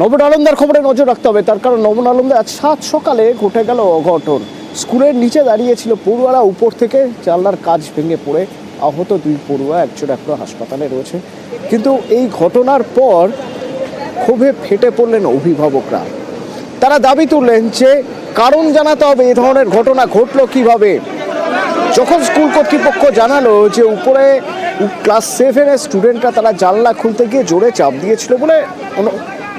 নবনালন্দার খবরে নজর রাখতে হবে, তার কারণ নবনালন্দা আজ সাত সকালে ঘটে গেল অঘটন। স্কুলের নিচে দাঁড়িয়েছিল পড়ুয়ারা, উপর থেকে জানলার কাঁচ ভেঙে পড়ে আহত দুই পড়ুয়া, একজন এখনো হাসপাতালে রয়েছে। কিন্তু এই ঘটনার পর ক্ষোভে ফেটে পড়লেন অভিভাবকরা। তারা দাবি তুললেন যে কারণ জানাতে হবে, এ ধরনের ঘটনা ঘটলো কিভাবে। যখন স্কুল কর্তৃপক্ষ জানালো যে উপরে ক্লাস 7-এর স্টুডেন্টরা তারা জানলা খুলতে গিয়ে জোরে চাপ দিয়েছিল বলে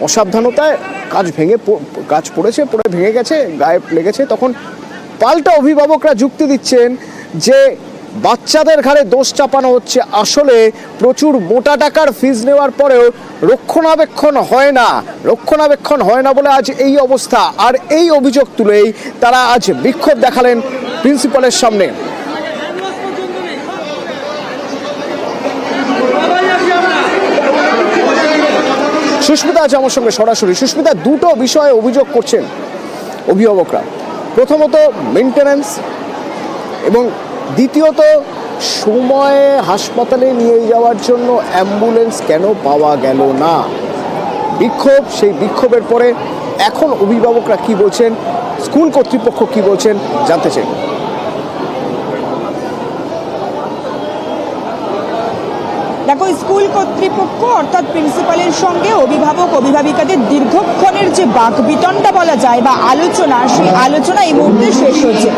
অসাবধানতায় কাঁচ পড়েছে, পড়ে ভেঙে গেছে, গায়ে লেগেছে, তখন পাল্টা অভিভাবকরা যুক্তি দিচ্ছেন যে বাচ্চাদের ঘাড়ে দোষ চাপানো হচ্ছে। আসলে প্রচুর মোটা টাকার ফিজ নেওয়ার পরেও রক্ষণাবেক্ষণ হয় না বলে আজ এই অবস্থা। আর এই অভিযোগ তুলেই তারা আজ বিক্ষোভ দেখালেন প্রিন্সিপালের সামনে। সুস্মিতা আছে আমার সঙ্গে সরাসরি। সুস্মিতা, দুটো বিষয়ে অভিযোগ করছেন অভিভাবকরা। প্রথমত মেইনটেনেন্স, এবং দ্বিতীয়ত সময়ে হাসপাতালে নিয়ে যাওয়ার জন্য অ্যাম্বুলেন্স কেন পাওয়া গেল না। বিক্ষোভ, সেই বিক্ষোভের পরে এখন অভিভাবকরা কি বলছেন, স্কুল কর্তৃপক্ষ কি বলছেন জানতে চাই। দেখো, স্কুল কর্তৃপক্ষ অর্থাৎ প্রিন্সিপালের সঙ্গে অভিভাবক অভিভাবিকাদের দীর্ঘক্ষণের যে বাকবিতণ্ডা বলা যায় বা আলোচনা, সেই আলোচনা এই মুহূর্তে শেষ হয়েছে।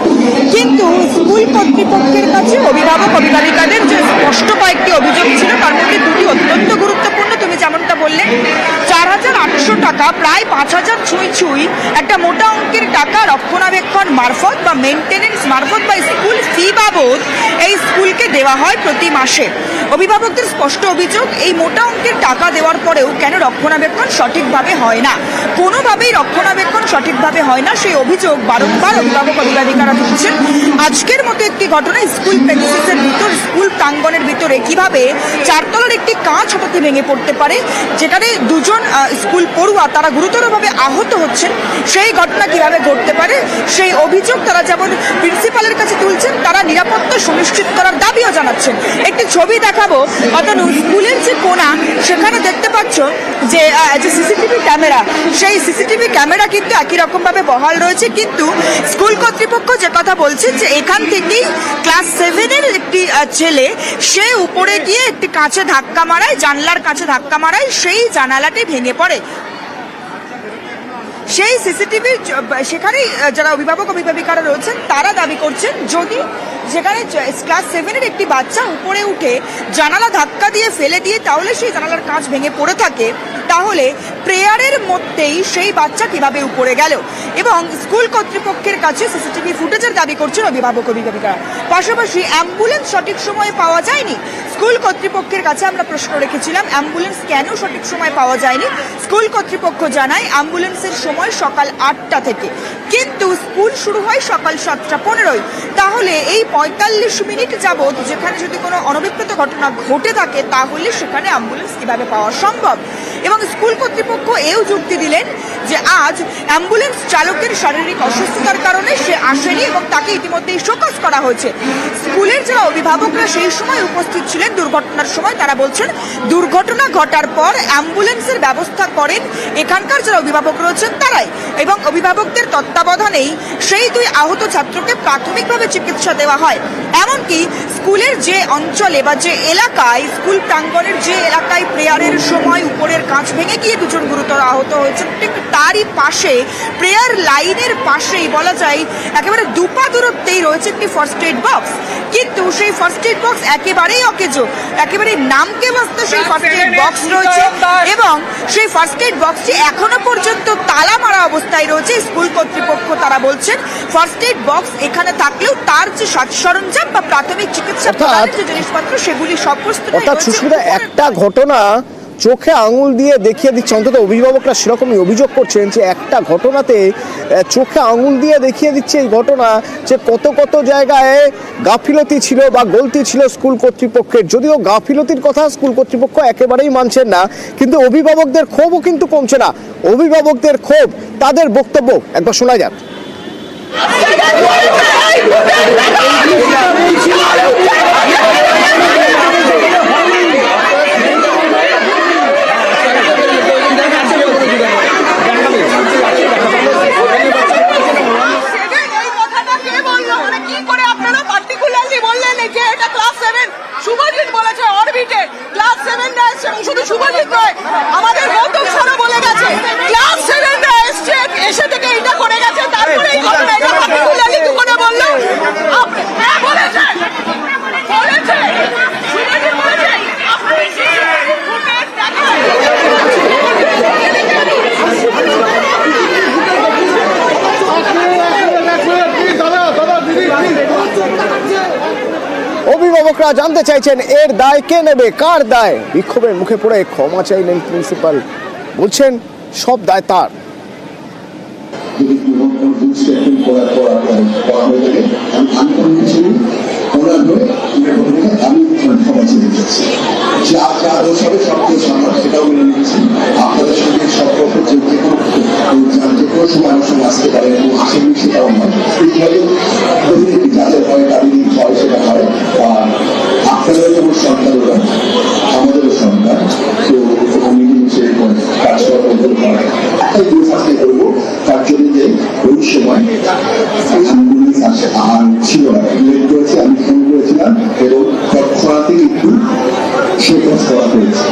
কিন্তু স্কুল কর্তৃপক্ষের কাছে অভিভাবক অভিভাবিকাদের যে স্পষ্ট কয়েকটি অভিযোগ ছিল, তার মধ্যে দুটি অত্যন্ত গুরুত্বপূর্ণ। তুমি যেমনটা বললে, 4,800 টাকা, প্রায় 5,000 ছুঁই একটা মোটা অঙ্কের টাকা রক্ষণাবেক্ষণ মারফত বা মেনটেনেন্স মারফত বা স্কুল ফি বাবদ এই স্কুলকে দেওয়া হয় প্রতি মাসে। অভিভাবকদের স্পষ্ট অভিযোগ, এই মোটা অঙ্কের টাকা দেওয়ার পরেও কেন রক্ষণাবেক্ষণ সঠিকভাবে হয় না, কোনোভাবেই রক্ষণাবেক্ষণ সঠিকভাবে হয় না, সেই অভিযোগ বারংবার অভিভাবক অভিভাবিকারা তুলছেন। আজকের মতো একটি ঘটনা স্কুল প্রেমিসিসের ভিতর, স্কুল প্রাঙ্গণের ভিতরে কিভাবে 4 তলার একটি কাঁচ হঠাৎ ভেঙে পড়তে পারে, যেখানে দুজন স্কুল পড়ুয়া তারা গুরুতরভাবে আহত হচ্ছেন, সেই ঘটনা কিভাবে ঘটতে পারে সেই অভিযোগ তারা যেমন প্রিন্সিপালের কাছে তুলছেন, তারা নিরাপত্তা সুনিশ্চিত করার দাবিও জানাচ্ছেন। একটি ছবি দেখাবো, অর্থাৎ স্কুলের যে কোণা, সেখানে দেখতে পাচ্ছ যে সিসিটিভি ক্যামেরা, সেই সিসিটিভি ক্যামেরা কিন্তু একই রকমভাবে বহাল রয়েছে। কিন্তু স্কুল কর্তৃপক্ষ যে কথা বলছেন যে এখান থেকেই ক্লাস 7-এর একটি ছেলে, সে উপরে গিয়ে একটি কাঁচে ধাক্কা মারায়, জানলার কাছে ধাক্কা মারায়, সেই জানালাটি ভেঙে পড়ে। সেই সিসিটিভি সেখানেই যারা অভিভাবক অভিভাবিকারা রয়েছেন তারা দাবি করছেন, যদি যেখানে ক্লাস 7-এর একটি বাচ্চা উপরে উঠে জানালা ধাক্কা দিয়ে ফেলে দিয়ে তাহলে সেই জানালার কাঁচ ভেঙে পড়ে থাকে, তাহলে প্রেয়ারের মধ্যেই সেই বাচ্চা কিভাবে উপরে গেল। এবং স্কুল কর্তৃপক্ষের কাছে সিসিটিভি ফুটেজের দাবি করছেন অভিভাবক অভিভাবিকারা। পাশাপাশি অ্যাম্বুলেন্স সঠিক সময়ে পাওয়া যায়নি। স্কুল কর্তৃপক্ষের কাছে আমরা প্রশ্ন রেখেছিলাম, অ্যাম্বুলেন্স কেন সঠিক সময় পাওয়া যায়নি। স্কুল কর্তৃপক্ষ জানায় অ্যাম্বুলেন্সের সময় সকাল 8টা থেকে, কিন্তু স্কুল শুরু হয় সকাল 7:15। তাহলে এই 45 মিনিট যাবৎ যেখানে যদি কোনো অনভিপ্রেত ঘটনা ঘটে থাকে, তাহলে সেখানে অ্যাম্বুলেন্স কিভাবে পাওয়া সম্ভব। এবং স্কুল কর্তৃপক্ষ এও যুক্তি দিলেন যে আজ অ্যাম্বুলেন্স চালকের শারীরিক অসুস্থতার কারণে সে আসেনি এবং তাকে ইতিমধ্যেই শোকজ করা হয়েছে। স্কুলের যারা অভিভাবকরা সেই সময় উপস্থিত ছিলেন দুর্ঘটনার সময়, তারা বলছেন দুর্ঘটনা ঘটার পর অ্যাম্বুলেন্সের ব্যবস্থা করেন এখানকার যারা অভিভাবক রয়েছেন তারাই, এবং অভিভাবকদের তত্ত্বাবধানেই সেই দুই আহত ছাত্রকে প্রাথমিকভাবে চিকিৎসা দেওয়া হয়। এমনকি স্কুলের যে অঞ্চলে বা যে এলাকায়, স্কুল প্রাঙ্গণের যে এলাকায় প্রেয়ারের সময় উপরের কাঁচ ভেঙে গিয়ে দুজন গুরুতর আহত হয়েছেন, ঠিক তারই পাশে, প্রেয়ার লাইনের পাশেই বলা যায় একেবারে দুপা দূরত্বেই রয়েছে একটি ফার্স্ট এড বক্স। কিন্তু সেই ফার্স্ট এড বক্স একেবারেই অকেজো, একেবারে নামকে বাস্তব সেই ফার্স্ট এড বক্স রয়েছে, এবং সেই ফার্স্ট এড বক্সটি এখনো পর্যন্ত তালা মারা অবস্থায় রয়েছে। স্কুল কর্তৃপক্ষ তারা বলছেন ফার্স্ট এড বক্স এখানে থাকলেও তার যে সাজ সরঞ্জাম বা প্রাথমিক চিকিৎসা প্রদানের যে জিনিসপত্র, সেগুলি সব প্রস্তুত। অর্থাৎ সুস্মিতা, একটা ঘটনা চোখে আঙুল দিয়ে দেখিয়ে দিচ্ছে, অন্তত অভিভাবকরা সেরকমই অভিযোগ করছেন যে একটা ঘটনাতে চোখে আঙুল দিয়ে দেখিয়ে দিচ্ছে এই ঘটনা যে কত কত জায়গায় গাফিলতি ছিল বা গলতি ছিল স্কুল কর্তৃপক্ষের। যদিও গাফিলতির কথা স্কুল কর্তৃপক্ষ একেবারেই মানছেন না, কিন্তু অভিভাবকদের ক্ষোভও কিন্তু কমছে না। অভিভাবকদের ক্ষোভ, তাদের বক্তব্য একবার শোনা যাক। অভিভাবকরা জানতে চাইছেন এর দায় কে নেবে, কার দায়। বিক্ষোভের মুখে পড়ে ক্ষমা চাইলেন প্রিন্সিপাল, বলছেন সব দায় তার। আপনাদের সঙ্গে সম্পর্ক যে কোনো সময় অনুষ্ঠানে আসতে পারে এবং আসেনি সেটাও নয়। এইভাবে যাদের হয় তাদের হয় সেটা হয়। আপনাদের যেমন সন্তানরা আমাদেরও সন্তান, তো মিলেমিশে কাজ করা একটাই দূরভাষায় করবো তার জন্য যে ওই সময় অ্যাম্বুলেন্স আসে আর ছিল না, লেট করেছে, আমি ফোন করেছিলাম এবং তৎক্ষণাৎই একটু সে কাজ করা হয়েছে।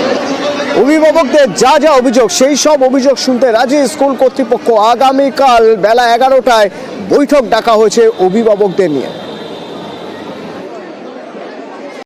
অভিভাবকদের যা যা অভিযোগ সেই সব অভিযোগ শুনতে রাজি স্কুল কর্তৃপক্ষ। আগামীকাল বেলা 11টায় বৈঠক ডাকা হয়েছে অভিভাবকদের নিয়ে।